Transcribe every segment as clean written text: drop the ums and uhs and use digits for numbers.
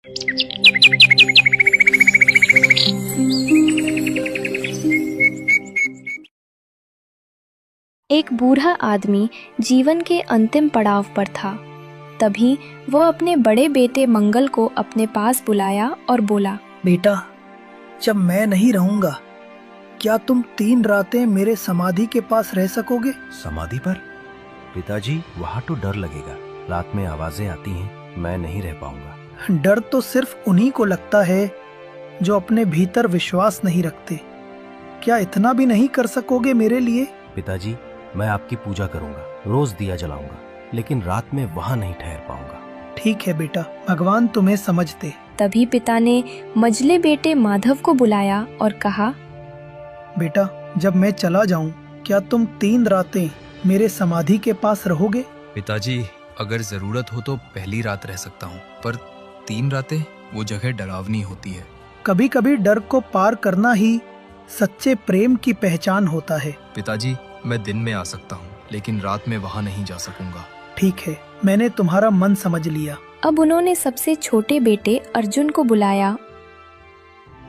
एक बूढ़ा आदमी जीवन के अंतिम पड़ाव पर था। तभी वह अपने बड़े बेटे मंगल को अपने पास बुलाया और बोला, बेटा, जब मैं नहीं रहूंगा, क्या तुम 3 रातें मेरे समाधि के पास रह सकोगे? समाधि पर? पिताजी, वहाँ तो डर लगेगा। रात में आवाजें आती हैं, मैं नहीं रह पाऊंगा। डर तो सिर्फ उन्हीं को लगता है जो अपने भीतर विश्वास नहीं रखते। क्या इतना भी नहीं कर सकोगे मेरे लिए? पिताजी, मैं आपकी पूजा करूंगा, रोज दिया जलाऊंगा, लेकिन रात में वहाँ नहीं ठहर पाऊंगा। ठीक है बेटा, भगवान तुम्हें समझते। तभी पिता ने मझले बेटे माधव को बुलाया और कहा, बेटा, जब मैं चला जाऊं, क्या तुम 3 रातें मेरे समाधि के पास रहोगे? पिताजी, अगर जरूरत हो तो पहली रात रह सकता हूँ, पर 3 रातें वो जगह डरावनी होती है। कभी कभी डर को पार करना ही सच्चे प्रेम की पहचान होता है। पिताजी, मैं दिन में आ सकता हूँ, लेकिन रात में वहाँ नहीं जा सकूंगा। ठीक है, मैंने तुम्हारा मन समझ लिया। अब उन्होंने सबसे छोटे बेटे अर्जुन को बुलाया।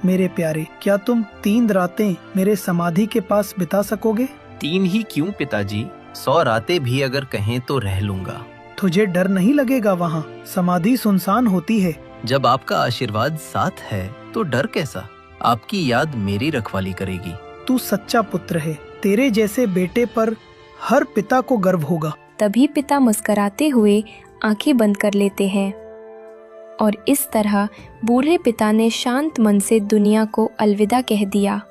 मेरे प्यारे, क्या तुम 3 रातें मेरे समाधि के पास बिता सकोगे? 3 ही क्यों पिताजी, 100 रातें भी अगर कहें तो रह लूंगा। तुझे डर नहीं लगेगा? वहाँ समाधि सुनसान होती है। जब आपका आशीर्वाद साथ है तो डर कैसा? आपकी याद मेरी रखवाली करेगी। तू सच्चा पुत्र है, तेरे जैसे बेटे पर हर पिता को गर्व होगा। तभी पिता मुस्कुराते हुए आंखें बंद कर लेते हैं और इस तरह बूढ़े पिता ने शांत मन से दुनिया को अलविदा कह दिया।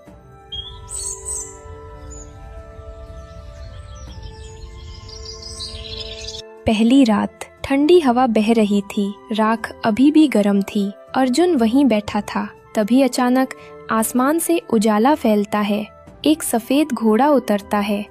पहली रात, ठंडी हवा बह रही थी, राख अभी भी गर्म थी। अर्जुन वहीं बैठा था। तभी अचानक आसमान से उजाला फैलता है। एक सफेद घोड़ा उतरता है।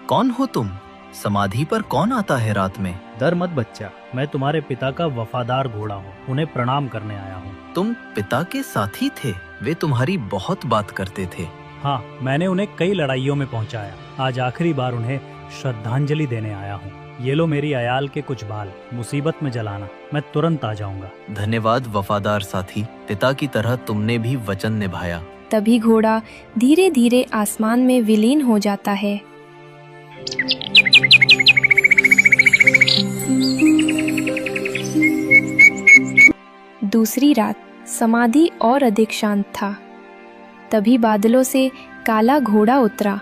कौन हो तुम? समाधि पर कौन आता है रात में? डर मत बच्चा, मैं तुम्हारे पिता का वफादार घोड़ा हूँ, उन्हें प्रणाम करने आया हूँ। तुम पिता के साथी थे? वे तुम्हारी बहुत बात करते थे। हाँ, मैंने उन्हें कई लड़ाइयों में पहुँचाया। आज आखिरी बार उन्हें श्रद्धांजलि देने आया हूँ। ये लो मेरी अयाल के कुछ बाल, मुसीबत में जलाना, मैं तुरंत आ जाऊंगा। धन्यवाद वफादार साथी, पिता की तरह तुमने भी वचन निभाया। तभी घोड़ा धीरे धीरे आसमान में विलीन हो जाता है। दूसरी रात, समाधि और अधिक शांत था। तभी बादलों से काला घोड़ा उतरा।